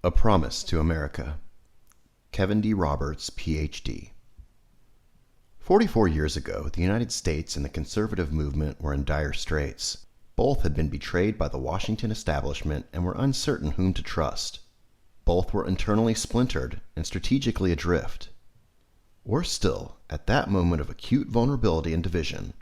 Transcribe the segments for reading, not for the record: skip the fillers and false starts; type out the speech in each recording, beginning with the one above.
A Promise to America. Kevin D. Roberts, Ph.D. 44 years ago, the United States and the conservative movement were in dire straits. Both had been betrayed by the Washington establishment and were uncertain whom to trust. Both were internally splintered and strategically adrift. Worse still, at that moment of acute vulnerability and division,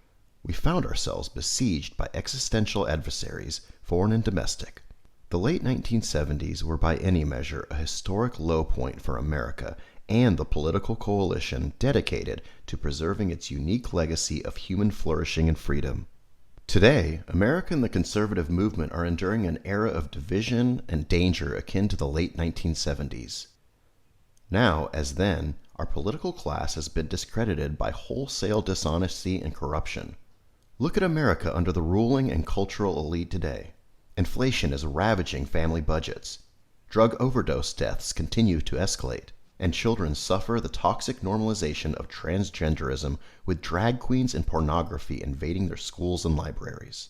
we found ourselves besieged by existential adversaries, foreign and domestic. The late 1970s were by any measure a historic low point for America and the political coalition dedicated to preserving its unique legacy of human flourishing and freedom. Today, America and the conservative movement are enduring an era of division and danger akin to the late 1970s. Now, as then, our political class has been discredited by wholesale dishonesty and corruption. Look at America under the ruling and cultural elite today. Inflation is ravaging family budgets. Drug overdose deaths continue to escalate, and children suffer the toxic normalization of transgenderism with drag queens and pornography invading their schools and libraries.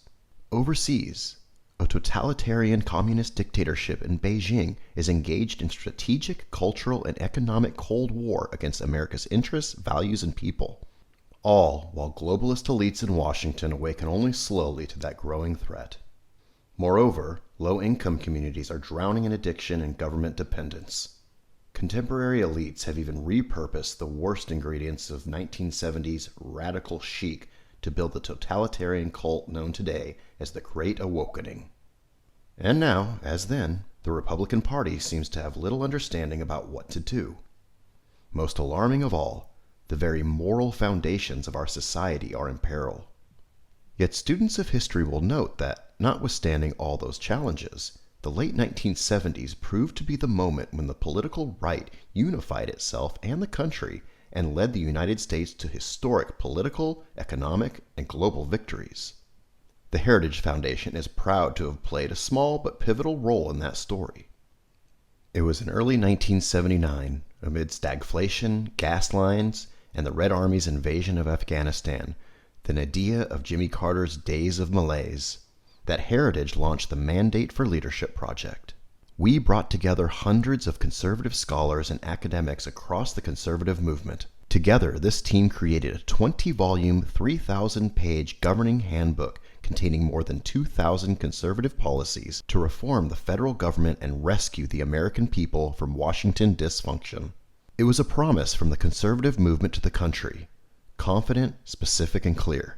Overseas, a totalitarian communist dictatorship in Beijing is engaged in strategic, cultural, and economic Cold War against America's interests, values, and people. All while globalist elites in Washington awaken only slowly to that growing threat. Moreover, low-income communities are drowning in addiction and government dependence. Contemporary elites have even repurposed the worst ingredients of 1970s radical chic to build the totalitarian cult known today as the Great Awakening. And now, as then, the Republican Party seems to have little understanding about what to do. Most alarming of all, the very moral foundations of our society are in peril. Yet students of history will note that, notwithstanding all those challenges, the late 1970s proved to be the moment when the political right unified itself and the country and led the United States to historic political, economic, and global victories. The Heritage Foundation is proud to have played a small but pivotal role in that story. It was in early 1979, amid stagflation, gas lines, and the Red Army's invasion of Afghanistan, the nadir of Jimmy Carter's days of malaise, that Heritage launched the Mandate for Leadership project. We brought together hundreds of conservative scholars and academics across the conservative movement. Together, this team created a 20-volume, 3,000-page governing handbook containing more than 2,000 conservative policies to reform the federal government and rescue the American people from Washington dysfunction. It was a promise from the conservative movement to the country, confident, specific, and clear.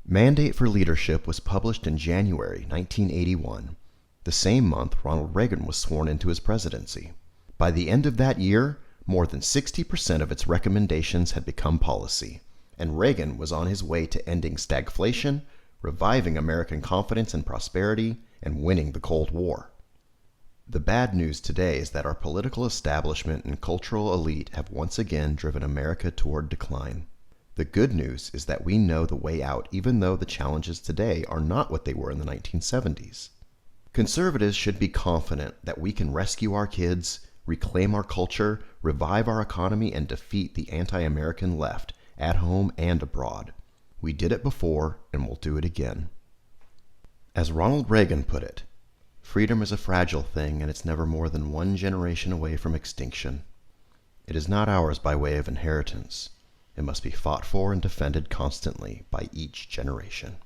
Mandate for Leadership was published in January 1981, the same month Ronald Reagan was sworn into his presidency. By the end of that year, more than 60% of its recommendations had become policy, and Reagan was on his way to ending stagflation, reviving American confidence and prosperity, and winning the Cold War. The bad news today is that our political establishment and cultural elite have once again driven America toward decline. The good news is that we know the way out even though the challenges today are not what they were in the 1970s. Conservatives should be confident that we can rescue our kids, reclaim our culture, revive our economy, and defeat the anti-American left, at home and abroad. We did it before and we'll do it again. As Ronald Reagan put it, freedom is a fragile thing and it's never more than one generation away from extinction. It is not ours by way of inheritance. It must be fought for and defended constantly by each generation.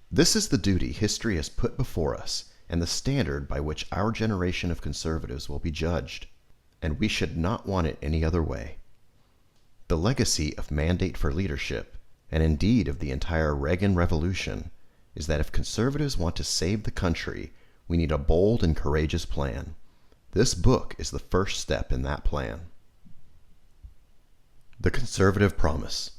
This is the duty history has put before us and the standard by which our generation of conservatives will be judged, and we should not want it any other way. The legacy of Mandate for Leadership, and indeed of the entire Reagan Revolution, is that if conservatives want to save the country, we need a bold and courageous plan. This book is the first step in that plan. The Conservative Promise.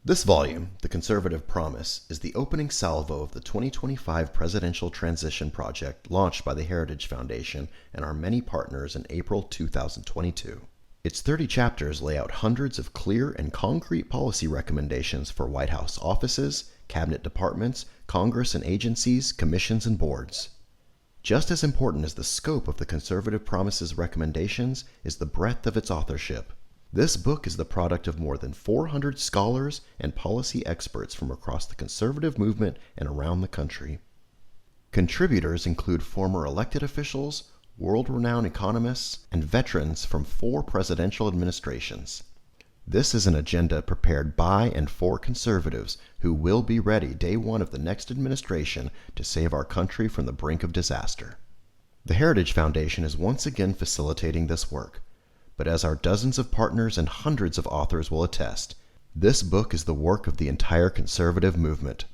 This volume, The Conservative Promise, is the opening salvo of the 2025 Presidential Transition Project launched by the Heritage Foundation and our many partners in April 2022. Its 30 chapters lay out hundreds of clear and concrete policy recommendations for White House offices, cabinet departments, Congress and agencies, commissions, and boards. Just as important as the scope of the Conservative Promise's recommendations is the breadth of its authorship. This book is the product of more than 400 scholars and policy experts from across the conservative movement and around the country. Contributors include former elected officials, world-renowned economists, and veterans from 4 presidential administrations. This is an agenda prepared by and for conservatives who will be ready day one of the next administration to save our country from the brink of disaster. The Heritage Foundation is once again facilitating this work, but as our dozens of partners and hundreds of authors will attest, this book is the work of the entire conservative movement.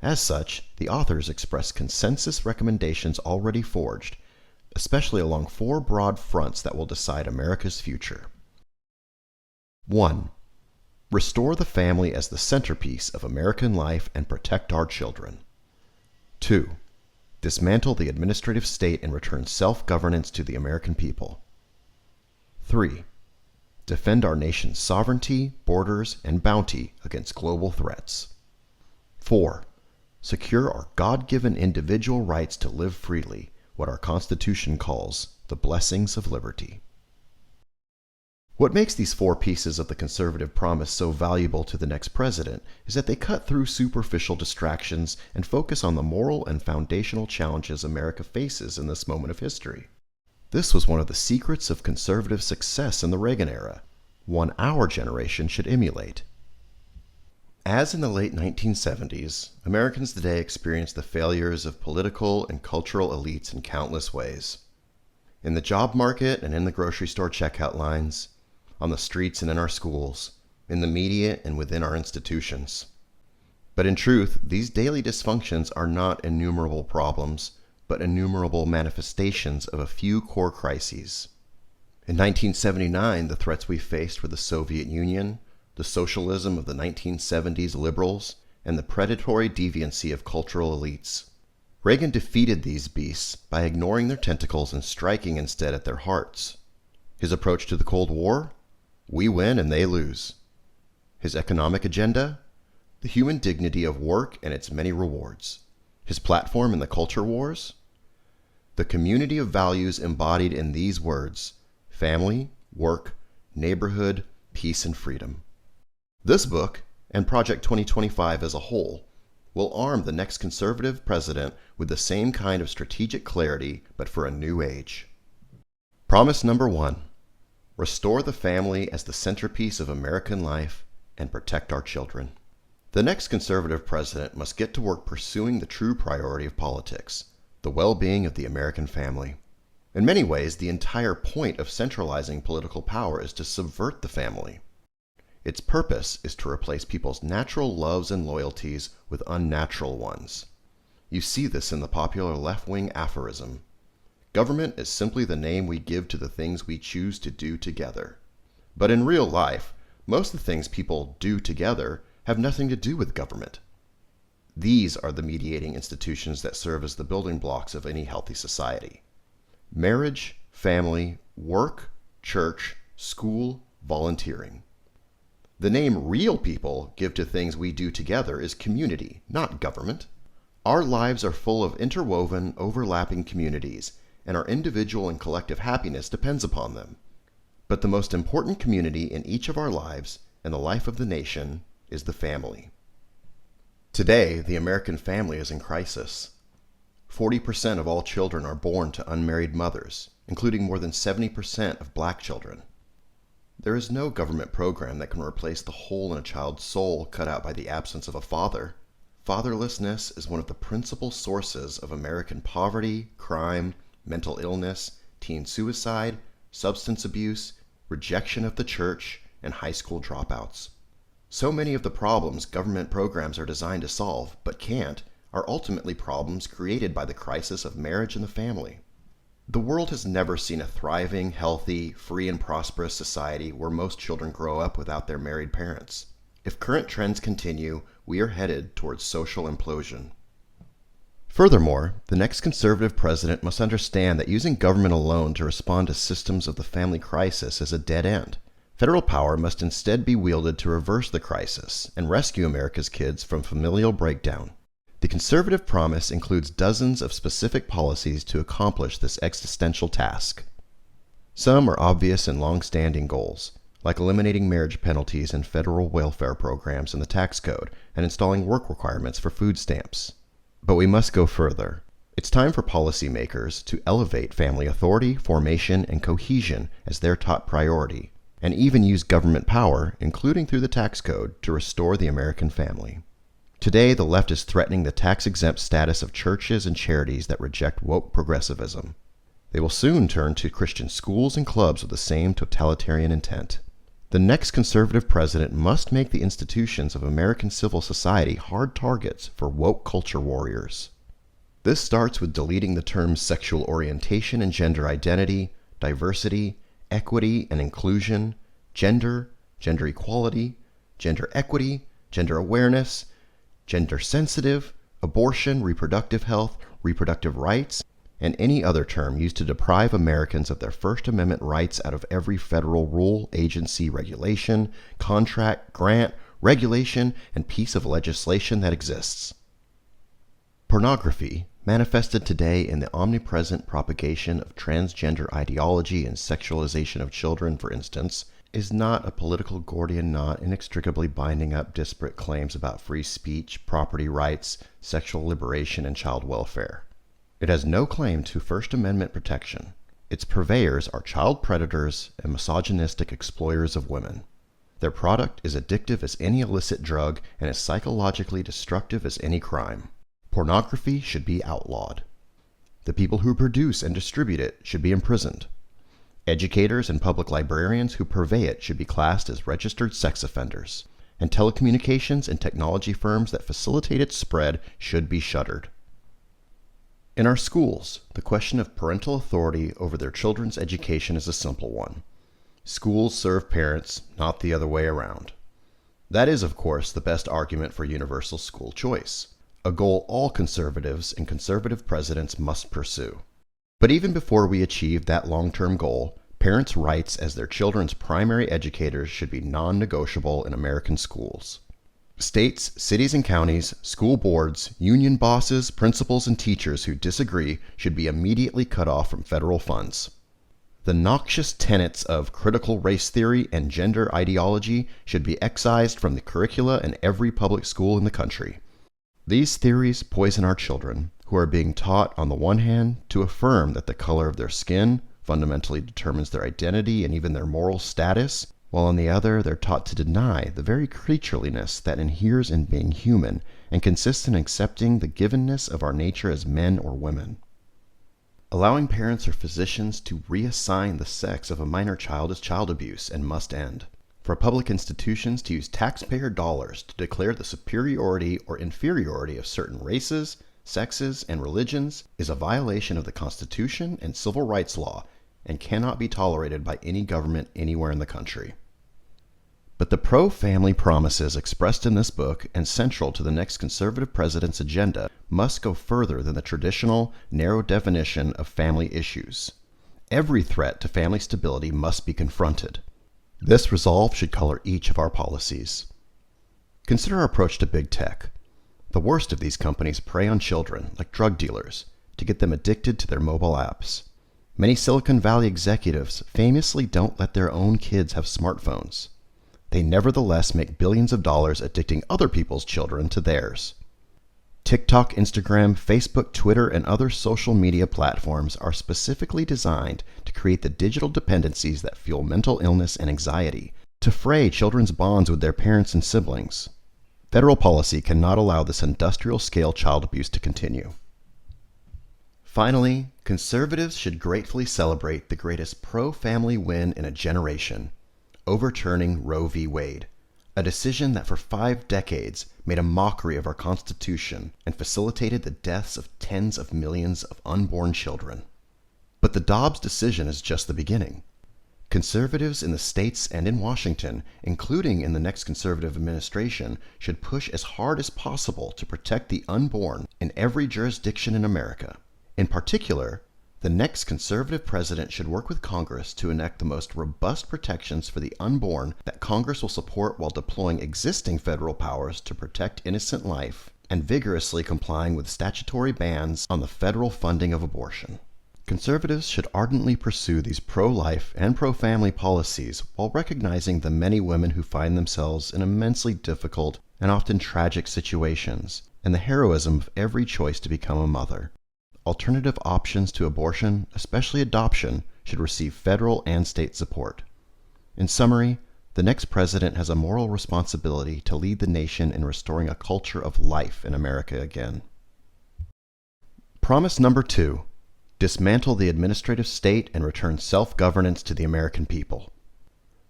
As such, the authors express consensus recommendations already forged, especially along 4 broad fronts that will decide America's future. 1. Restore the family as the centerpiece of American life and protect our children. 2. Dismantle the administrative state and return self-governance to the American people. 3. Defend our nation's sovereignty, borders, and bounty against global threats. 4. Secure our God-given individual rights to live freely, what our Constitution calls the blessings of liberty. What makes these 4 pieces of the conservative promise so valuable to the next president is that they cut through superficial distractions and focus on the moral and foundational challenges America faces in this moment of history. This was one of the secrets of conservative success in the Reagan era, one our generation should emulate. As in the late 1970s, Americans today experience the failures of political and cultural elites in countless ways. In the job market and in the grocery store checkout lines, on the streets and in our schools, in the media and within our institutions. But in truth, these daily dysfunctions are not innumerable problems, but innumerable manifestations of a few core crises. In 1979, the threats we faced were the Soviet Union, the socialism of the 1970s liberals, and the predatory deviancy of cultural elites. Reagan defeated these beasts by ignoring their tentacles and striking instead at their hearts. His approach to the Cold War? We win and they lose. His economic agenda? The human dignity of work and its many rewards. His platform in the culture wars? The community of values embodied in these words: family, work, neighborhood, peace, and freedom. This book, and Project 2025 as a whole, will arm the next conservative president with the same kind of strategic clarity, but for a new age. Promise number 1. Restore the family as the centerpiece of American life and protect our children. The next conservative president must get to work pursuing the true priority of politics, the well-being of the American family. In many ways, the entire point of centralizing political power is to subvert the family. Its purpose is to replace people's natural loves and loyalties with unnatural ones. You see this in the popular left-wing aphorism: government is simply the name we give to the things we choose to do together. But in real life, most of the things people do together have nothing to do with government. These are the mediating institutions that serve as the building blocks of any healthy society: marriage, family, work, church, school, volunteering. The name real people give to things we do together is community, not government. Our lives are full of interwoven, overlapping communities, and our individual and collective happiness depends upon them. But the most important community in each of our lives and the life of the nation is the family. Today, the American family is in crisis. 40% of all children are born to unmarried mothers, including more than 70% of black children. There is no government program that can replace the hole in a child's soul cut out by the absence of a father. Fatherlessness is one of the principal sources of American poverty, crime, mental illness, teen suicide, substance abuse, rejection of the church, and high school dropouts. So many of the problems government programs are designed to solve, but can't, are ultimately problems created by the crisis of marriage and the family. The world has never seen a thriving, healthy, free and prosperous society where most children grow up without their married parents. If current trends continue, we are headed towards social implosion. Furthermore, the next conservative president must understand that using government alone to respond to systems of the family crisis is a dead end. Federal power must instead be wielded to reverse the crisis and rescue America's kids from familial breakdown. The conservative promise includes dozens of specific policies to accomplish this existential task. Some are obvious and long-standing goals, like eliminating marriage penalties and federal welfare programs in the tax code and installing work requirements for food stamps. But we must go further. It's time for policymakers to elevate family authority, formation, and cohesion as their top priority, and even use government power, including through the tax code, to restore the American family. Today, the left is threatening the tax-exempt status of churches and charities that reject woke progressivism. They will soon turn to Christian schools and clubs with the same totalitarian intent. The next conservative president must make the institutions of American civil society hard targets for woke culture warriors. This starts with deleting the terms sexual orientation and gender identity, diversity, equity and inclusion, gender, gender equality, gender equity, gender awareness, gender sensitive, abortion, reproductive health, reproductive rights, and any other term used to deprive Americans of their First Amendment rights out of every federal rule, agency, regulation, contract, grant, regulation, and piece of legislation that exists. Pornography, manifested today in the omnipresent propagation of transgender ideology and sexualization of children, for instance, is not a political Gordian knot inextricably binding up disparate claims about free speech, property rights, sexual liberation, and child welfare. It has no claim to First Amendment protection. Its purveyors are child predators and misogynistic exploiters of women. Their product is addictive as any illicit drug and as psychologically destructive as any crime. Pornography should be outlawed. The people who produce and distribute it should be imprisoned. Educators and public librarians who purvey it should be classed as registered sex offenders. And telecommunications and technology firms that facilitate its spread should be shuttered. In our schools, the question of parental authority over their children's education is a simple one. Schools serve parents, not the other way around. That is, of course, the best argument for universal school choice, a goal all conservatives and conservative presidents must pursue. But even before we achieve that long-term goal, parents' rights as their children's primary educators should be non-negotiable in American schools. States, cities, and counties, school boards, union bosses, principals, and teachers who disagree should be immediately cut off from federal funds. The noxious tenets of critical race theory and gender ideology should be excised from the curricula in every public school in the country. These theories poison our children, who are being taught, on the one hand, to affirm that the color of their skin fundamentally determines their identity and even their moral status, while on the other, they're taught to deny the very creatureliness that inheres in being human and consists in accepting the givenness of our nature as men or women. Allowing parents or physicians to reassign the sex of a minor child is child abuse and must end. For public institutions to use taxpayer dollars to declare the superiority or inferiority of certain races, sexes, and religions is a violation of the Constitution and civil rights law and cannot be tolerated by any government anywhere in the country. But the pro-family promises expressed in this book and central to the next conservative president's agenda must go further than the traditional, narrow definition of family issues. Every threat to family stability must be confronted. This resolve should color each of our policies. Consider our approach to big tech. The worst of these companies prey on children, like drug dealers, to get them addicted to their mobile apps. Many Silicon Valley executives famously don't let their own kids have smartphones. They nevertheless make billions of dollars addicting other people's children to theirs. TikTok, Instagram, Facebook, Twitter, and other social media platforms are specifically designed to create the digital dependencies that fuel mental illness and anxiety, to fray children's bonds with their parents and siblings. Federal policy cannot allow this industrial-scale child abuse to continue. Finally, conservatives should gratefully celebrate the greatest pro-family win in a generation, overturning Roe v. Wade, a decision that for 5 decades made a mockery of our Constitution and facilitated the deaths of tens of millions of unborn children. But the Dobbs decision is just the beginning. Conservatives in the states and in Washington, including in the next conservative administration, should push as hard as possible to protect the unborn in every jurisdiction in America. In particular, the next conservative president should work with Congress to enact the most robust protections for the unborn that Congress will support while deploying existing federal powers to protect innocent life and vigorously complying with statutory bans on the federal funding of abortion. Conservatives should ardently pursue these pro-life and pro-family policies while recognizing the many women who find themselves in immensely difficult and often tragic situations and the heroism of every choice to become a mother. alternative options to abortion, especially adoption, should receive federal and state support. In summary, the next president has a moral responsibility to lead the nation in restoring a culture of life in America again. Promise number 2. Dismantle the administrative state and return self-governance to the American people.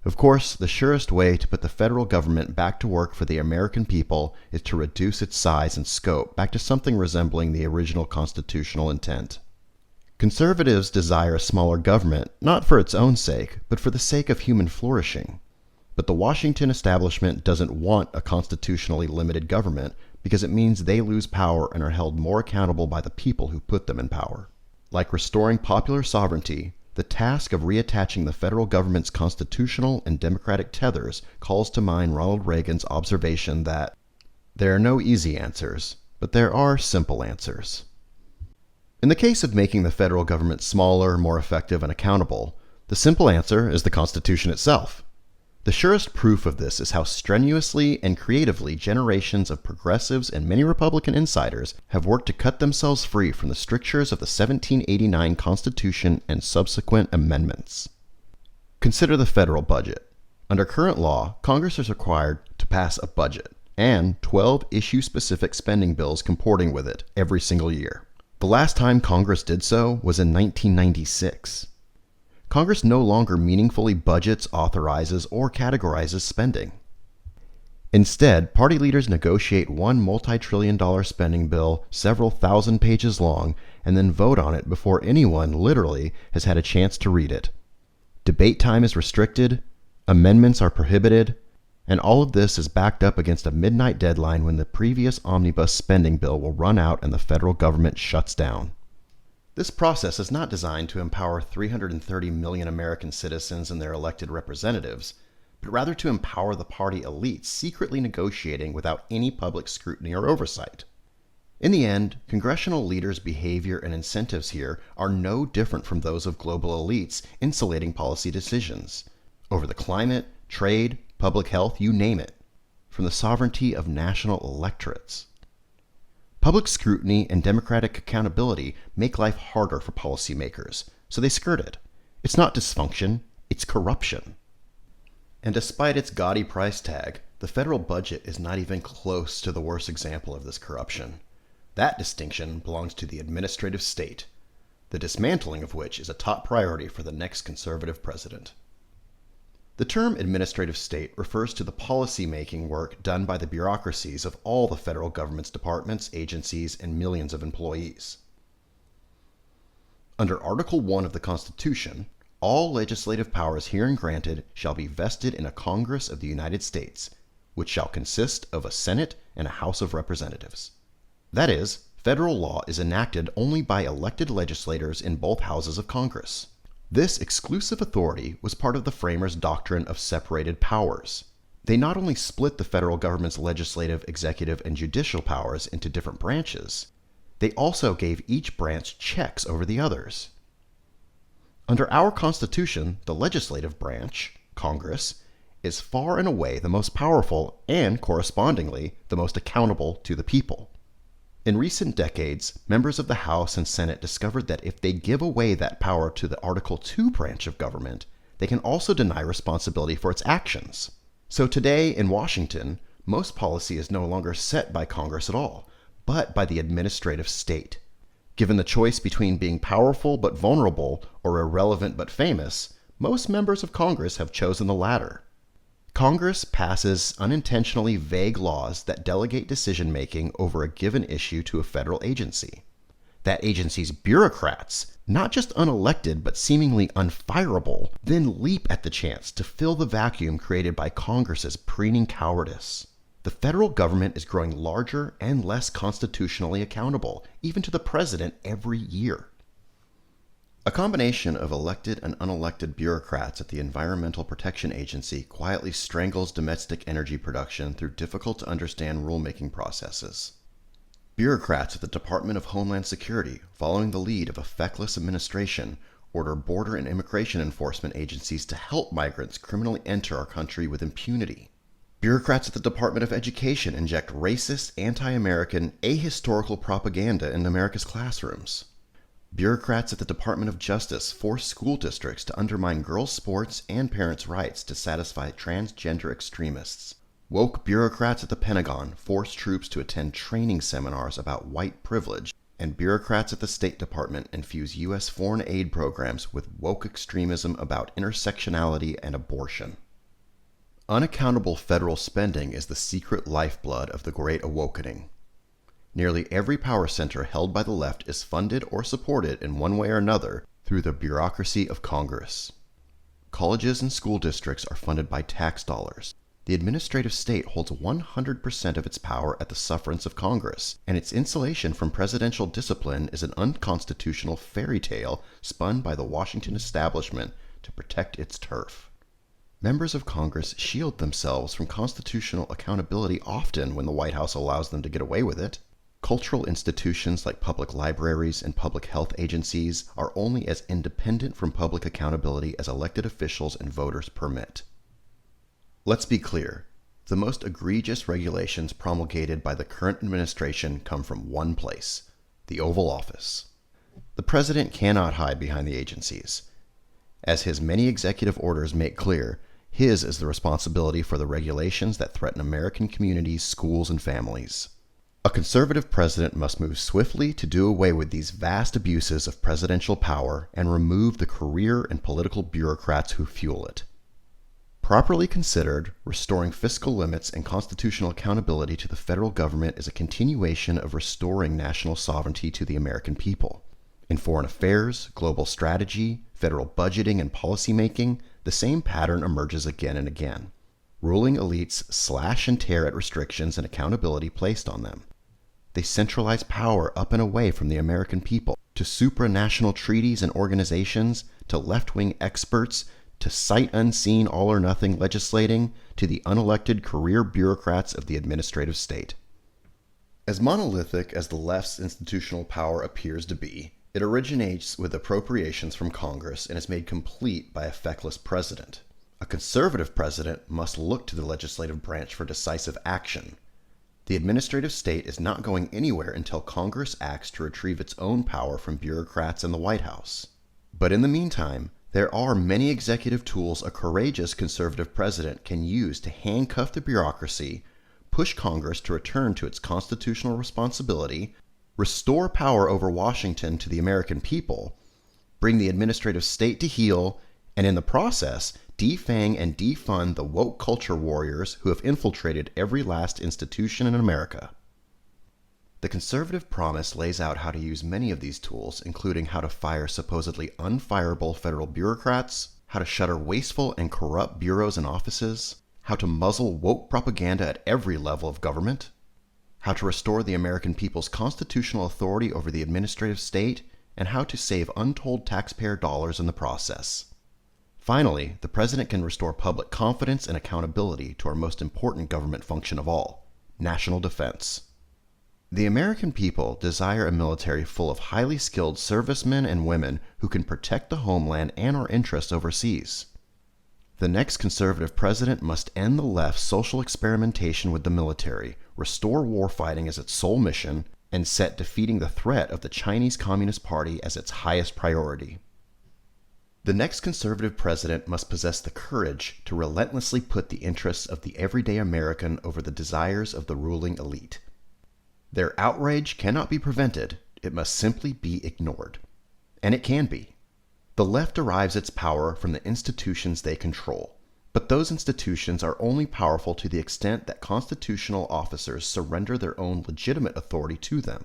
Of course, the surest way to put the federal government back to work for the American people is to reduce its size and scope back to something resembling the original constitutional intent. Conservatives desire a smaller government, not for its own sake, but for the sake of human flourishing. But the Washington establishment doesn't want a constitutionally limited government because it means they lose power and are held more accountable by the people who put them in power. Like restoring popular sovereignty, the task of reattaching the federal government's constitutional and democratic tethers calls to mind Ronald Reagan's observation that there are no easy answers, but there are simple answers. In the case of making the federal government smaller, more effective, and accountable, the simple answer is the Constitution itself. The surest proof of this is how strenuously and creatively generations of progressives and many Republican insiders have worked to cut themselves free from the strictures of the 1789 Constitution and subsequent amendments. Consider the federal budget. Under current law, Congress is required to pass a budget and 12 issue-specific spending bills comporting with it every single year. The last time Congress did so was in 1996. Congress no longer meaningfully budgets, authorizes, or categorizes spending. Instead, party leaders negotiate one multi-trillion-dollar spending bill several thousand pages long and then vote on it before anyone, literally, has had a chance to read it. Debate time is restricted, amendments are prohibited, and all of this is backed up against a midnight deadline when the previous omnibus spending bill will run out and the federal government shuts down. This process is not designed to empower 330 million American citizens and their elected representatives, but rather to empower the party elites secretly negotiating without any public scrutiny or oversight. In the end, congressional leaders' behavior and incentives here are no different from those of global elites insulating policy decisions over the climate, trade, public health, you name it, from the sovereignty of national electorates. Public scrutiny and democratic accountability make life harder for policymakers, so they skirt it. It's not dysfunction, it's corruption. And despite its gaudy price tag, the federal budget is not even close to the worst example of this corruption. That distinction belongs to the administrative state, the dismantling of which is a top priority for the next conservative president. The term administrative state refers to the policy-making work done by the bureaucracies of all the federal government's departments, agencies, and millions of employees. Under Article 1 of the Constitution, all legislative powers herein granted shall be vested in a Congress of the United States, which shall consist of a Senate and a House of Representatives. That is, federal law is enacted only by elected legislators in both houses of Congress. This exclusive authority was part of the framers' doctrine of separated powers. They not only split the federal government's legislative, executive, and judicial powers into different branches, they also gave each branch checks over the others. Under our Constitution, the legislative branch, Congress, is far and away the most powerful and, correspondingly, the most accountable to the people. In recent decades, members of the House and Senate discovered that if they give away that power to the Article 2 branch of government, they can also deny responsibility for its actions. So today in Washington, most policy is no longer set by Congress at all, but by the administrative state. Given the choice between being powerful but vulnerable or irrelevant but famous, most members of Congress have chosen the latter. Congress passes unintentionally vague laws that delegate decision-making over a given issue to a federal agency. That agency's bureaucrats, not just unelected but seemingly unfireable, then leap at the chance to fill the vacuum created by Congress's preening cowardice. The federal government is growing larger and less constitutionally accountable, even to the president every year. A combination of elected and unelected bureaucrats at the Environmental Protection Agency quietly strangles domestic energy production through difficult-to-understand rulemaking processes. Bureaucrats at the Department of Homeland Security, following the lead of a feckless administration, order border and immigration enforcement agencies to help migrants criminally enter our country with impunity. Bureaucrats at the Department of Education inject racist, anti-American, ahistorical propaganda into America's classrooms. Bureaucrats at the Department of Justice force school districts to undermine girls' sports and parents' rights to satisfy transgender extremists. Woke bureaucrats at the Pentagon force troops to attend training seminars about white privilege, and bureaucrats at the State Department infuse U.S. foreign aid programs with woke extremism about intersectionality and abortion. Unaccountable federal spending is the secret lifeblood of the Great Awakening. Nearly every power center held by the left is funded or supported in one way or another through the bureaucracy of Congress. Colleges and school districts are funded by tax dollars. The administrative state holds 100% of its power at the sufferance of Congress, and its insulation from presidential discipline is an unconstitutional fairy tale spun by the Washington establishment to protect its turf. Members of Congress shield themselves from constitutional accountability often when the White House allows them to get away with it. Cultural institutions like public libraries and public health agencies are only as independent from public accountability as elected officials and voters permit. Let's be clear. The most egregious regulations promulgated by the current administration come from one place, the Oval Office. The president cannot hide behind the agencies. As his many executive orders make clear, his is the responsibility for the regulations that threaten American communities, schools, and families. A conservative president must move swiftly to do away with these vast abuses of presidential power and remove the career and political bureaucrats who fuel it. Properly considered, restoring fiscal limits and constitutional accountability to the federal government is a continuation of restoring national sovereignty to the American people. In foreign affairs, global strategy, federal budgeting, and policymaking, the same pattern emerges again and again. Ruling elites slash and tear at restrictions and accountability placed on them. They centralize power up and away from the American people, to supranational treaties and organizations, to left-wing experts, to sight unseen all-or-nothing legislating, to the unelected career bureaucrats of the administrative state. As monolithic as the left's institutional power appears to be, it originates with appropriations from Congress and is made complete by a feckless president. A conservative president must look to the legislative branch for decisive action. The administrative state is not going anywhere until Congress acts to retrieve its own power from bureaucrats in the White House. But in the meantime, there are many executive tools a courageous conservative president can use to handcuff the bureaucracy, push Congress to return to its constitutional responsibility, restore power over Washington to the American people, bring the administrative state to heel, and in the process, defang and defund the woke culture warriors who have infiltrated every last institution in America. The conservative promise lays out how to use many of these tools, including how to fire supposedly unfireable federal bureaucrats, how to shutter wasteful and corrupt bureaus and offices, how to muzzle woke propaganda at every level of government, how to restore the American people's constitutional authority over the administrative state, and how to save untold taxpayer dollars in the process. Finally, the president can restore public confidence and accountability to our most important government function of all, national defense. The American people desire a military full of highly skilled servicemen and women who can protect the homeland and our interests overseas. The next conservative president must end the left's social experimentation with the military, restore warfighting as its sole mission, and set defeating the threat of the Chinese Communist Party as its highest priority. The next conservative president must possess the courage to relentlessly put the interests of the everyday American over the desires of the ruling elite. Their outrage cannot be prevented, it must simply be ignored. And it can be. The left derives its power from the institutions they control, but those institutions are only powerful to the extent that constitutional officers surrender their own legitimate authority to them.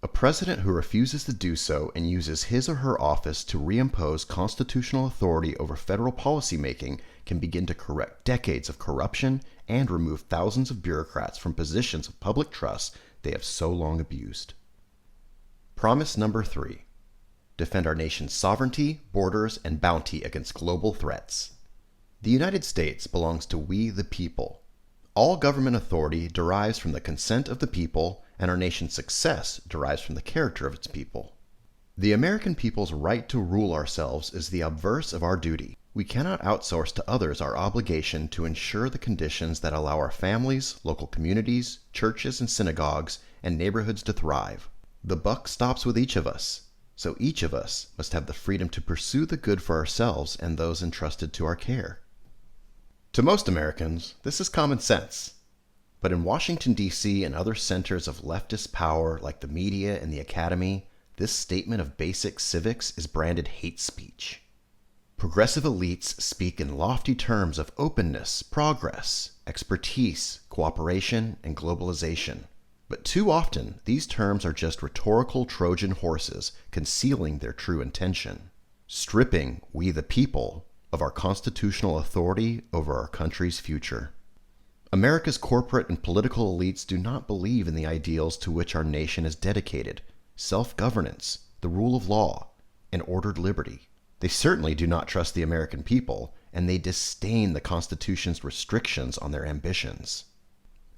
A president who refuses to do so and uses his or her office to reimpose constitutional authority over federal policymaking can begin to correct decades of corruption and remove thousands of bureaucrats from positions of public trust they have so long abused. Promise number 3. Defend our nation's sovereignty, borders, and bounty against global threats. The United States belongs to we the people. All government authority derives from the consent of the people, and our nation's success derives from the character of its people. The American people's right to rule ourselves is the obverse of our duty. We cannot outsource to others our obligation to ensure the conditions that allow our families, local communities, churches and synagogues, and neighborhoods to thrive. The buck stops with each of us. so each of us must have the freedom to pursue the good for ourselves and those entrusted to our care. To most Americans, this is common sense. But in Washington, D.C. and other centers of leftist power like the media and the academy, this statement of basic civics is branded hate speech. Progressive elites speak in lofty terms of openness, progress, expertise, cooperation, and globalization. But too often, these terms are just rhetorical Trojan horses concealing their true intention, stripping we the people of our constitutional authority over our country's future. America's corporate and political elites do not believe in the ideals to which our nation is dedicated: self-governance, the rule of law, and ordered liberty. They certainly do not trust the American people, and they disdain the Constitution's restrictions on their ambitions.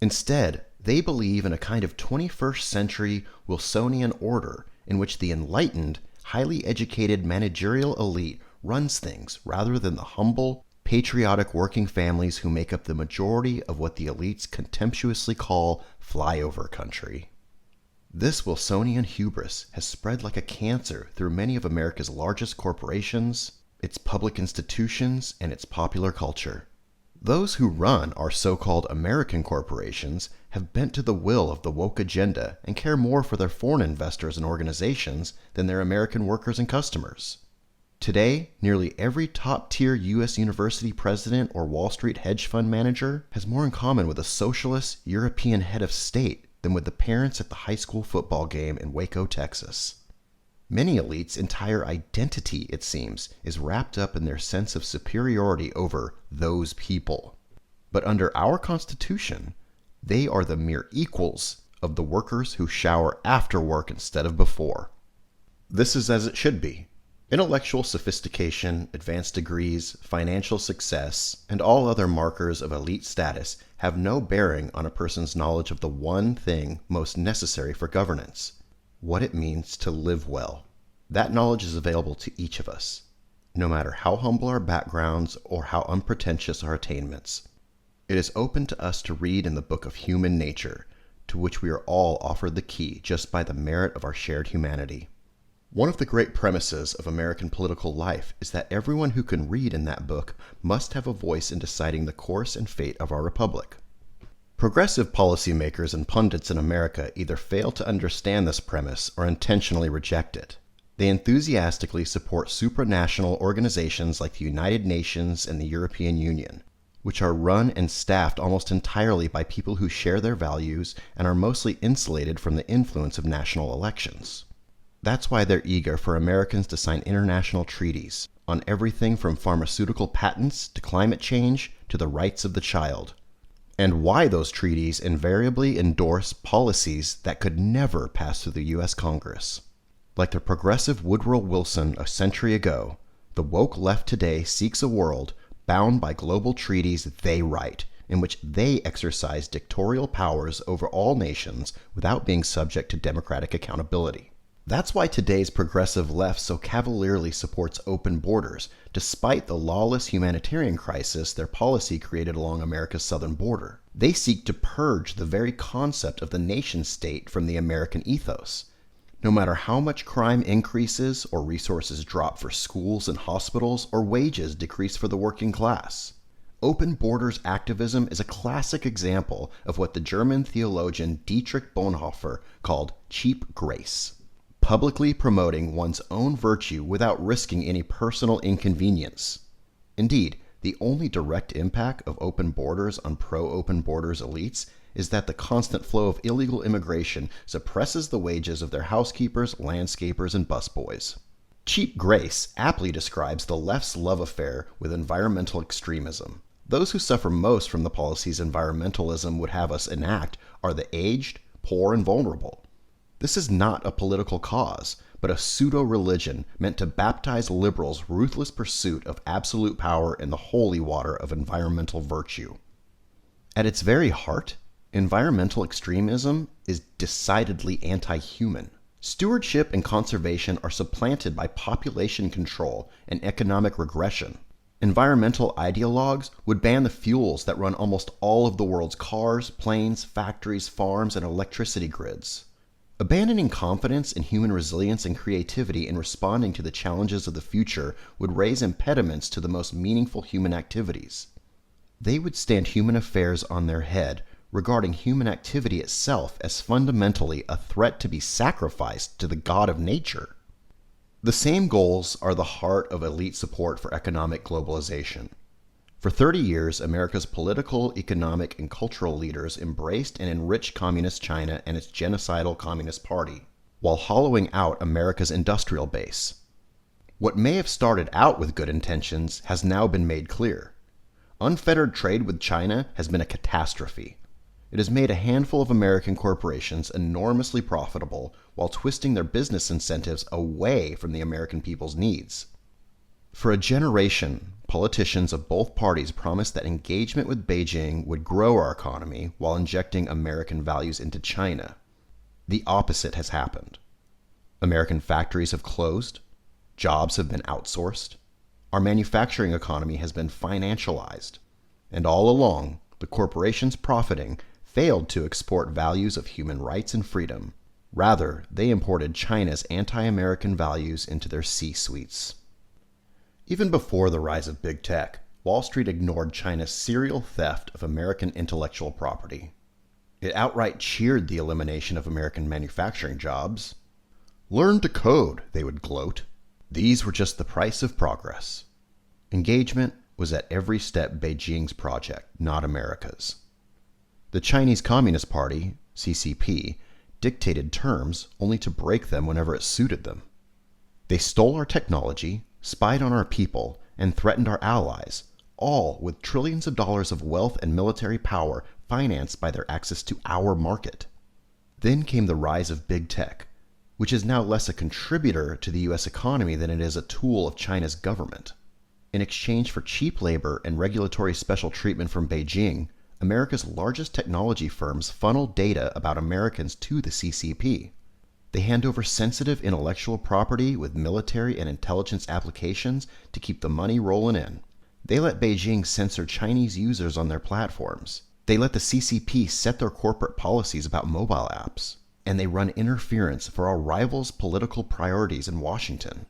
Instead, they believe in a kind of 21st century Wilsonian order in which the enlightened, highly educated managerial elite runs things rather than the humble, patriotic working families who make up the majority of what the elites contemptuously call flyover country. This Wilsonian hubris has spread like a cancer through many of America's largest corporations, its public institutions, and its popular culture. Those who run our so-called American corporations have bent to the will of the woke agenda and care more for their foreign investors and organizations than their American workers and customers. Today, nearly every top-tier U.S. university president or Wall Street hedge fund manager has more in common with a socialist European head of state than with the parents at the high school football game in Waco, Texas. Many elites' entire identity, it seems, is wrapped up in their sense of superiority over those people. But under our Constitution, they are the mere equals of the workers who shower after work instead of before. This is as it should be. Intellectual sophistication, advanced degrees, financial success, and all other markers of elite status have no bearing on a person's knowledge of the one thing most necessary for governance: what it means to live well. That knowledge is available to each of us, no matter how humble our backgrounds or how unpretentious our attainments. It is open to us to read in the book of human nature, to which we are all offered the key just by the merit of our shared humanity. One of the great premises of American political life is that everyone who can read in that book must have a voice in deciding the course and fate of our republic. Progressive policymakers and pundits in America either fail to understand this premise or intentionally reject it. They enthusiastically support supranational organizations like the United Nations and the European Union, which are run and staffed almost entirely by people who share their values and are mostly insulated from the influence of national elections. That's why they're eager for Americans to sign international treaties on everything from pharmaceutical patents to climate change to the rights of the child, and why those treaties invariably endorse policies that could never pass through the U.S. Congress. Like the progressive Woodrow Wilson a century ago, the woke left today seeks a world bound by global treaties they write, in which they exercise dictatorial powers over all nations without being subject to democratic accountability. That's why today's progressive left so cavalierly supports open borders, despite the lawless humanitarian crisis their policy created along America's southern border. They seek to purge the very concept of the nation-state from the American ethos. No matter how much crime increases, or resources drop for schools and hospitals, or wages decrease for the working class. Open borders activism is a classic example of what the German theologian Dietrich Bonhoeffer called cheap grace. Publicly promoting one's own virtue without risking any personal inconvenience. Indeed, the only direct impact of open borders on pro-open borders elites is that the constant flow of illegal immigration suppresses the wages of their housekeepers, landscapers, and busboys. Cheap grace aptly describes the left's love affair with environmental extremism. Those who suffer most from the policies environmentalism would have us enact are the aged, poor, and vulnerable. This is not a political cause, but a pseudo-religion meant to baptize liberals' ruthless pursuit of absolute power in the holy water of environmental virtue. At its very heart, environmental extremism is decidedly anti-human. Stewardship and conservation are supplanted by population control and economic regression. Environmental ideologues would ban the fuels that run almost all of the world's cars, planes, factories, farms, and electricity grids. Abandoning confidence in human resilience and creativity in responding to the challenges of the future would raise impediments to the most meaningful human activities. They would stand human affairs on their head, regarding human activity itself as fundamentally a threat to be sacrificed to the God of nature. The same goals are the heart of elite support for economic globalization. For 30 years, America's political, economic, and cultural leaders embraced and enriched Communist China and its genocidal Communist Party, while hollowing out America's industrial base. What may have started out with good intentions has now been made clear. Unfettered trade with China has been a catastrophe. It has made a handful of American corporations enormously profitable while twisting their business incentives away from the American people's needs. For a generation, politicians of both parties promised that engagement with Beijing would grow our economy while injecting American values into China. The opposite has happened. American factories have closed, jobs have been outsourced, our manufacturing economy has been financialized, and all along, the corporations profiting failed to export values of human rights and freedom. Rather, they imported China's anti-American values into their C-suites. Even before the rise of big tech, Wall Street ignored China's serial theft of American intellectual property. It outright cheered the elimination of American manufacturing jobs. "Learn to code," they would gloat. These were just the price of progress. Engagement was at every step Beijing's project, not America's. The Chinese Communist Party, CCP, dictated terms only to break them whenever it suited them. They stole our technology, spied on our people, and threatened our allies, all with trillions of dollars of wealth and military power financed by their access to our market. Then came the rise of big tech, which is now less a contributor to the U.S. economy than it is a tool of China's government. In exchange for cheap labor and regulatory special treatment from Beijing, America's largest technology firms funnel data about Americans to the CCP. They hand over sensitive intellectual property with military and intelligence applications to keep the money rolling in. They let Beijing censor Chinese users on their platforms. They let the CCP set their corporate policies about mobile apps. And they run interference for our rivals' political priorities in Washington.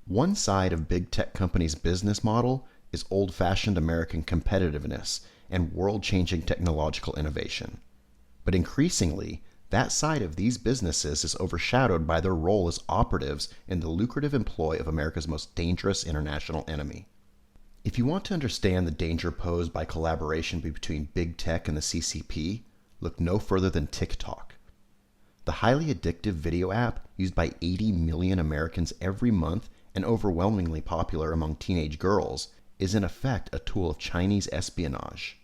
One side of big tech companies' business model is old-fashioned American competitiveness and world-changing technological innovation. But increasingly, that side of these businesses is overshadowed by their role as operatives in the lucrative employ of America's most dangerous international enemy. If you want to understand the danger posed by collaboration between big tech and the CCP, look no further than TikTok. The highly addictive video app used by 80 million Americans every month and overwhelmingly popular among teenage girls is in effect a tool of Chinese espionage.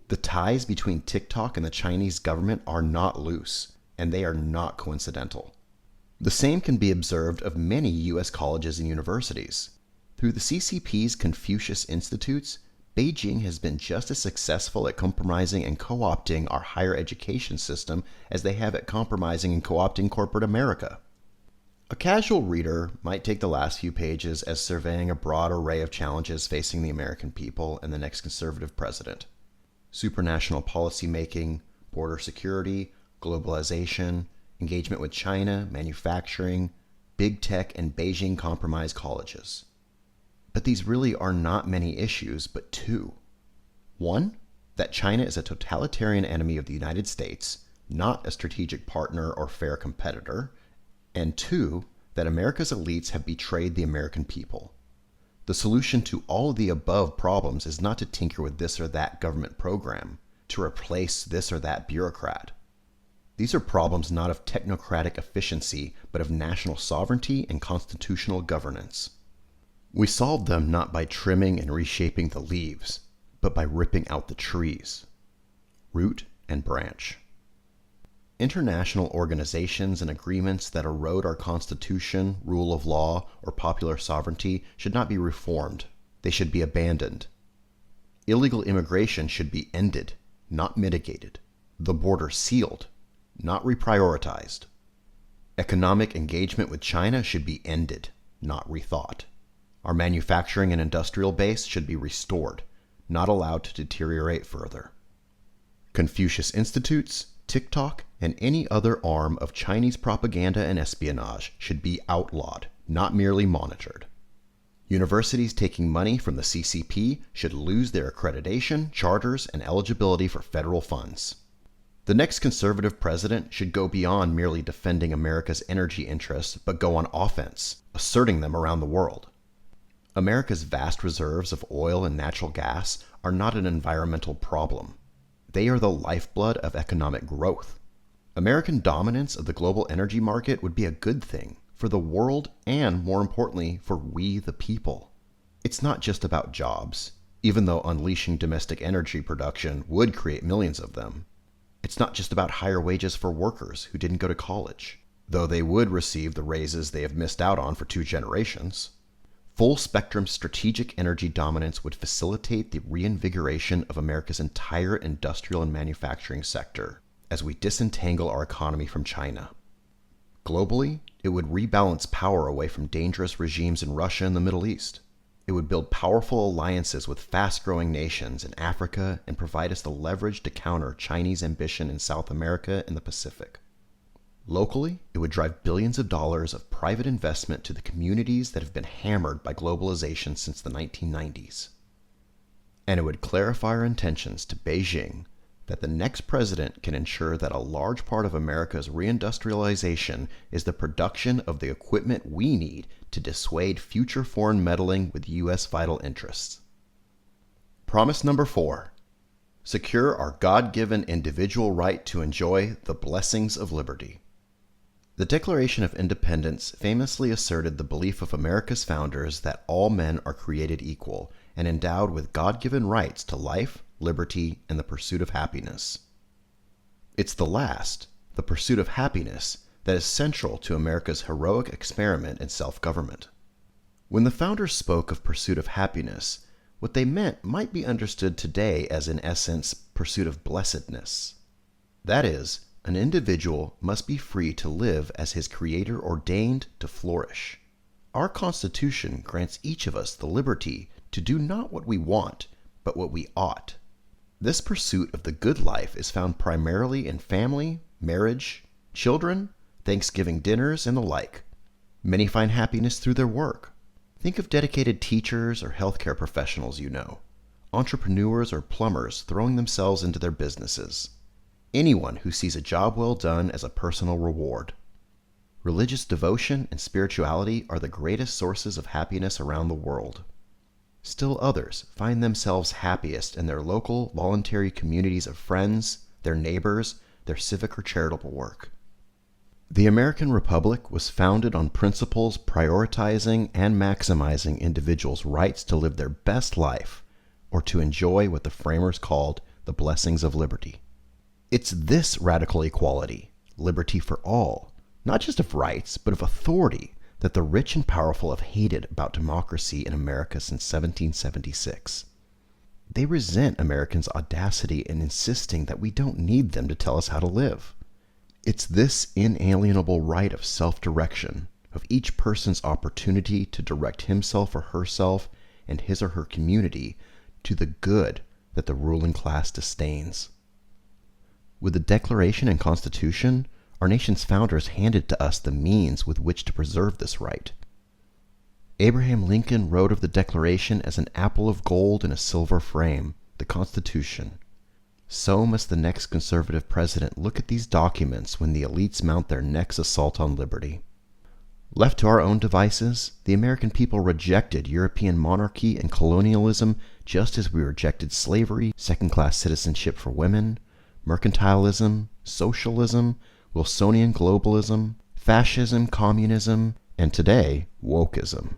The ties between TikTok and the Chinese government are not loose, and they are not coincidental. The same can be observed of many U.S. colleges and universities. Through the CCP's Confucius Institutes, Beijing has been just as successful at compromising and co-opting our higher education system as they have at compromising and co-opting corporate America. A casual reader might take the last few pages as surveying a broad array of challenges facing the American people and the next conservative president. Supranational policy making, border security, globalization, engagement with China, manufacturing, big tech, and Beijing compromise colleges. But these really are not many issues, but two. One, that China is a totalitarian enemy of the United States, not a strategic partner or fair competitor. And two, that America's elites have betrayed the American people. The solution to all of the above problems is not to tinker with this or that government program, to replace this or that bureaucrat. These are problems not of technocratic efficiency, but of national sovereignty and constitutional governance. We solve them not by trimming and reshaping the leaves, but by ripping out the trees, root and branch. International organizations and agreements that erode our Constitution, rule of law, or popular sovereignty should not be reformed. They should be abandoned. Illegal immigration should be ended, not mitigated. The border sealed, not reprioritized. Economic engagement with China should be ended, not rethought. Our manufacturing and industrial base should be restored, not allowed to deteriorate further. Confucius Institutes, TikTok and any other arm of Chinese propaganda and espionage should be outlawed, not merely monitored. Universities taking money from the CCP should lose their accreditation, charters, and eligibility for federal funds. The next conservative president should go beyond merely defending America's energy interests, but go on offense, asserting them around the world. America's vast reserves of oil and natural gas are not an environmental problem. They are the lifeblood of economic growth. American dominance of the global energy market would be a good thing for the world and, more importantly, for we the people. It's not just about jobs, even though unleashing domestic energy production would create millions of them. It's not just about higher wages for workers who didn't go to college, though they would receive the raises they have missed out on for 2 generations. Full-spectrum strategic energy dominance would facilitate the reinvigoration of America's entire industrial and manufacturing sector as we disentangle our economy from China. Globally, it would rebalance power away from dangerous regimes in Russia and the Middle East. It would build powerful alliances with fast-growing nations in Africa and provide us the leverage to counter Chinese ambition in South America and the Pacific. Locally, it would drive billions of dollars of private investment to the communities that have been hammered by globalization since the 1990s. And it would clarify our intentions to Beijing that the next president can ensure that a large part of America's reindustrialization is the production of the equipment we need to dissuade future foreign meddling with U.S. vital interests. Promise number 4. Secure our God-given individual right to enjoy the blessings of liberty. The Declaration of Independence famously asserted the belief of America's founders that all men are created equal and endowed with God-given rights to life, liberty, and the pursuit of happiness. It's the last, the pursuit of happiness, that is central to America's heroic experiment in self-government. When the founders spoke of pursuit of happiness, what they meant might be understood today as, in essence, pursuit of blessedness. That is, an individual must be free to live as his Creator ordained to flourish. Our Constitution grants each of us the liberty to do not what we want, but what we ought. This pursuit of the good life is found primarily in family, marriage, children, Thanksgiving dinners, and the like. Many find happiness through their work. Think of dedicated teachers or healthcare professionals you know, entrepreneurs or plumbers throwing themselves into their businesses. Anyone who sees a job well done as a personal reward. Religious devotion and spirituality are the greatest sources of happiness around the world. Still others find themselves happiest in their local, voluntary communities of friends, their neighbors, their civic or charitable work. The American Republic was founded on principles prioritizing and maximizing individuals' rights to live their best life, or to enjoy what the framers called the blessings of liberty. It's this radical equality, liberty for all, not just of rights, but of authority, that the rich and powerful have hated about democracy in America since 1776. They resent Americans' audacity in insisting that we don't need them to tell us how to live. It's this inalienable right of self-direction, of each person's opportunity to direct himself or herself and his or her community to the good that the ruling class disdains. With the Declaration and Constitution, our nation's founders handed to us the means with which to preserve this right. Abraham Lincoln wrote of the Declaration as an apple of gold in a silver frame, the Constitution. So must the next conservative president look at these documents when the elites mount their next assault on liberty. Left to our own devices, the American people rejected European monarchy and colonialism just as we rejected slavery, second-class citizenship for women, mercantilism, socialism, Wilsonian globalism, fascism, communism, and today, wokeism.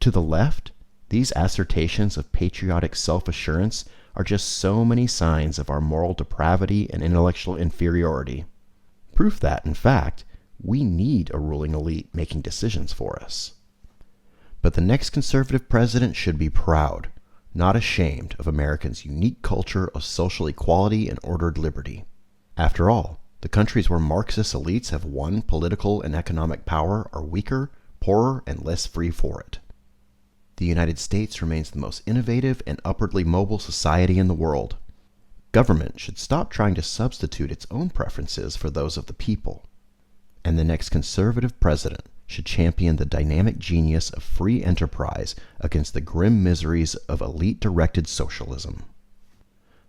To the left, these assertions of patriotic self-assurance are just so many signs of our moral depravity and intellectual inferiority. Proof that, in fact, we need a ruling elite making decisions for us. But the next conservative president should be proud, not ashamed, of Americans' unique culture of social equality and ordered liberty. After all, the countries where Marxist elites have won political and economic power are weaker, poorer, and less free for it. The United States remains the most innovative and upwardly mobile society in the world. Government should stop trying to substitute its own preferences for those of the people. And the next conservative president should champion the dynamic genius of free enterprise against the grim miseries of elite-directed socialism.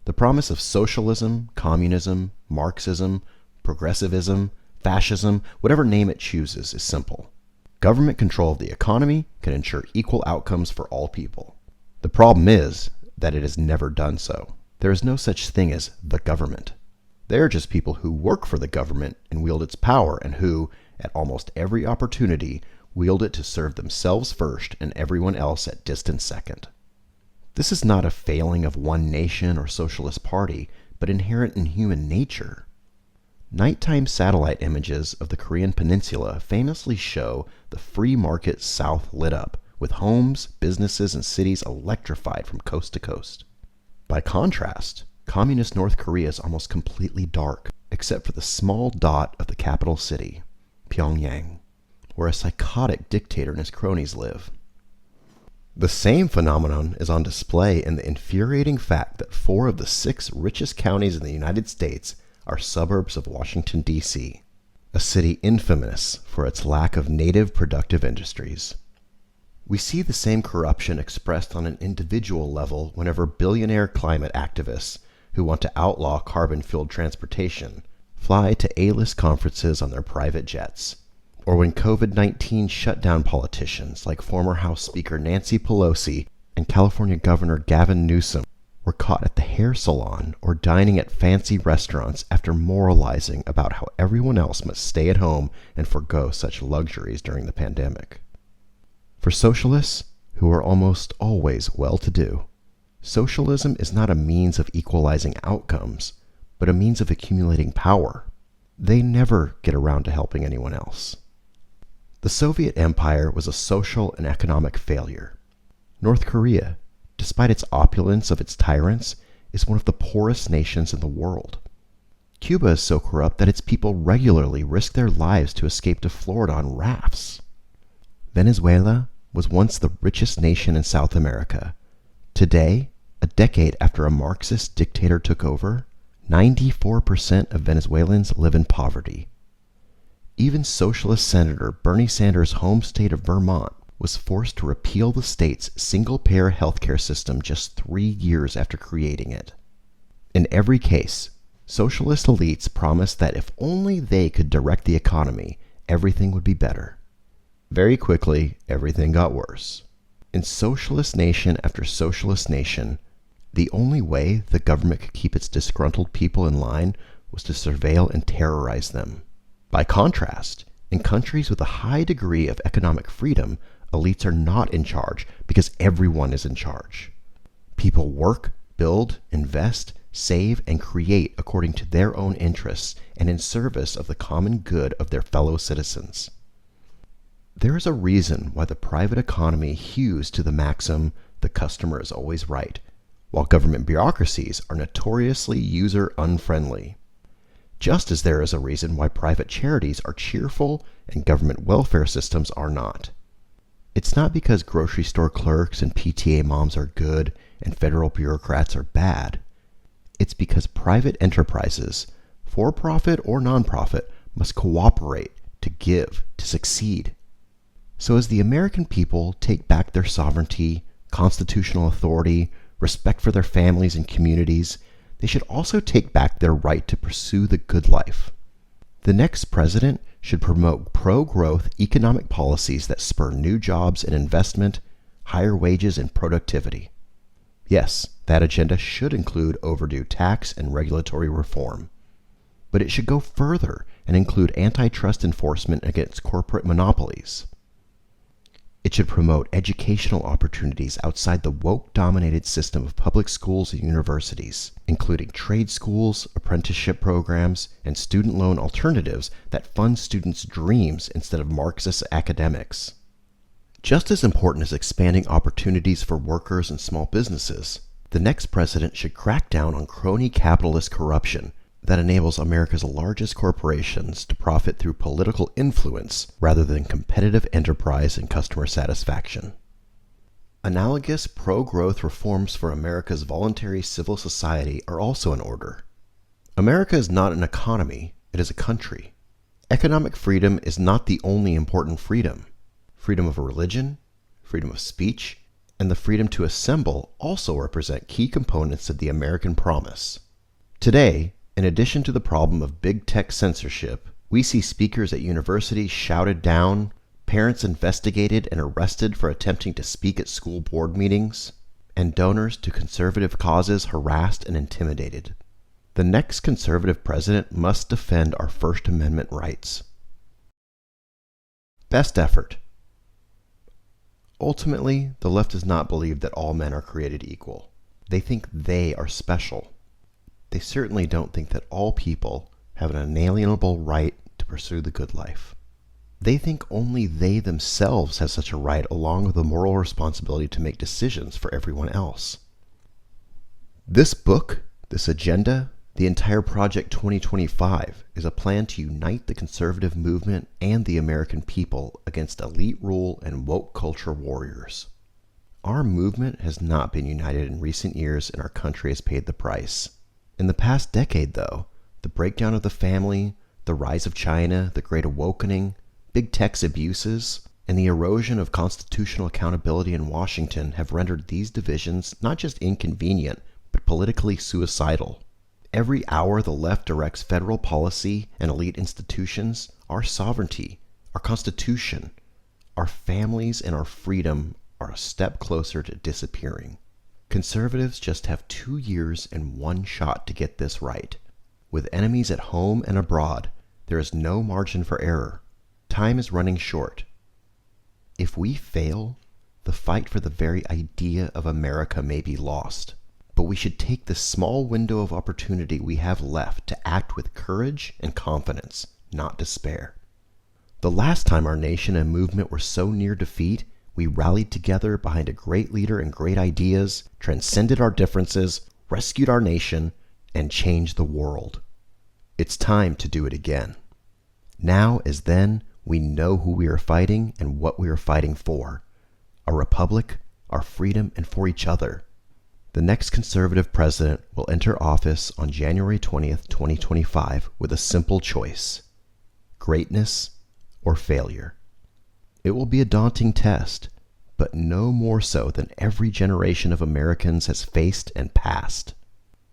The promise of socialism, communism, Marxism, progressivism, fascism, whatever name it chooses, is simple. Government control of the economy can ensure equal outcomes for all people. The problem is that it has never done so. There is no such thing as the government. They are just people who work for the government and wield its power, and who, at almost every opportunity, wield it to serve themselves first and everyone else at distant second. This is not a failing of one nation or socialist party, but inherent in human nature. Nighttime satellite images of the Korean peninsula famously show the free market South lit up, with homes, businesses, and cities electrified from coast to coast. By contrast, communist North Korea is almost completely dark, except for the small dot of the capital city, Pyongyang, where a psychotic dictator and his cronies live. The same phenomenon is on display in the infuriating fact that 4 of the 6 richest counties in the United States are suburbs of Washington, D.C., a city infamous for its lack of native productive industries. We see the same corruption expressed on an individual level whenever billionaire climate activists who want to outlaw carbon-fueled transportation fly to A-list conferences on their private jets, or when COVID-19 shut down politicians like former House Speaker Nancy Pelosi and California Governor Gavin Newsom were caught at the hair salon or dining at fancy restaurants after moralizing about how everyone else must stay at home and forgo such luxuries during the pandemic. For socialists, who are almost always well-to-do, socialism is not a means of equalizing outcomes, but a means of accumulating power. They never get around to helping anyone else. The Soviet Empire was a social and economic failure. North Korea, despite its opulence of its tyrants, is one of the poorest nations in the world. Cuba is so corrupt that its people regularly risk their lives to escape to Florida on rafts. Venezuela was once the richest nation in South America. Today, a decade after a Marxist dictator took over, 94% of Venezuelans live in poverty. Even Socialist Senator Bernie Sanders' home state of Vermont was forced to repeal the state's single-payer healthcare system just 3 years after creating it. In every case, socialist elites promised that if only they could direct the economy, everything would be better. Very quickly, everything got worse. In socialist nation after socialist nation, the only way the government could keep its disgruntled people in line was to surveil and terrorize them. By contrast, in countries with a high degree of economic freedom, elites are not in charge because everyone is in charge. People work, build, invest, save, and create according to their own interests and in service of the common good of their fellow citizens. There is a reason why the private economy hews to the maxim, "the customer is always right," while government bureaucracies are notoriously user-unfriendly. Just as there is a reason why private charities are cheerful and government welfare systems are not. It's not because grocery store clerks and PTA moms are good and federal bureaucrats are bad. It's because private enterprises, for-profit or non-profit, must cooperate to give, to succeed. So as the American people take back their sovereignty, constitutional authority, respect for their families and communities, they should also take back their right to pursue the good life. The next president should promote pro-growth economic policies that spur new jobs and investment, higher wages and productivity. Yes, that agenda should include overdue tax and regulatory reform. But it should go further and include antitrust enforcement against corporate monopolies. It should promote educational opportunities outside the woke-dominated system of public schools and universities, including trade schools, apprenticeship programs, and student loan alternatives that fund students' dreams instead of Marxist academics. Just as important as expanding opportunities for workers and small businesses, the next president should crack down on crony capitalist corruption that enables America's largest corporations to profit through political influence rather than competitive enterprise and customer satisfaction. Analogous pro-growth reforms for America's voluntary civil society are also in order. America is not an economy, it is a country. Economic freedom is not the only important freedom. Freedom of religion, freedom of speech, and the freedom to assemble also represent key components of the American promise. Today, in addition to the problem of big tech censorship, we see speakers at universities shouted down, parents investigated and arrested for attempting to speak at school board meetings, and donors to conservative causes harassed and intimidated. The next conservative president must defend our First Amendment rights. Best effort. Ultimately, the left does not believe that all men are created equal. They think they are special. They certainly don't think that all people have an inalienable right to pursue the good life. They think only they themselves have such a right, along with the moral responsibility to make decisions for everyone else. This book, this agenda, the entire Project 2025 is a plan to unite the conservative movement and the American people against elite rule and woke culture warriors. Our movement has not been united in recent years, and our country has paid the price. In the past decade, though, the breakdown of the family, the rise of China, the Great Awakening, big tech's abuses, and the erosion of constitutional accountability in Washington have rendered these divisions not just inconvenient, but politically suicidal. Every hour the left directs federal policy and elite institutions, our sovereignty, our Constitution, our families, and our freedom are a step closer to disappearing. Conservatives just have 2 years and one shot to get this right. With enemies at home and abroad, there is no margin for error. Time is running short. If we fail, the fight for the very idea of America may be lost. But we should take the small window of opportunity we have left to act with courage and confidence, not despair. The last time our nation and movement were so near defeat, we rallied together behind a great leader and great ideas, transcended our differences, rescued our nation, and changed the world. It's time to do it again. Now as then, we know who we are fighting and what we are fighting for. A republic, our freedom, and for each other. The next conservative president will enter office on January 20th, 2025 with a simple choice: greatness or failure. It will be a daunting test, but no more so than every generation of Americans has faced and passed.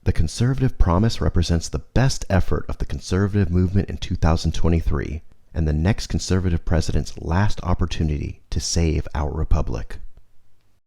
The conservative promise represents the best effort of the conservative movement in 2023 and the next conservative president's last opportunity to save our republic.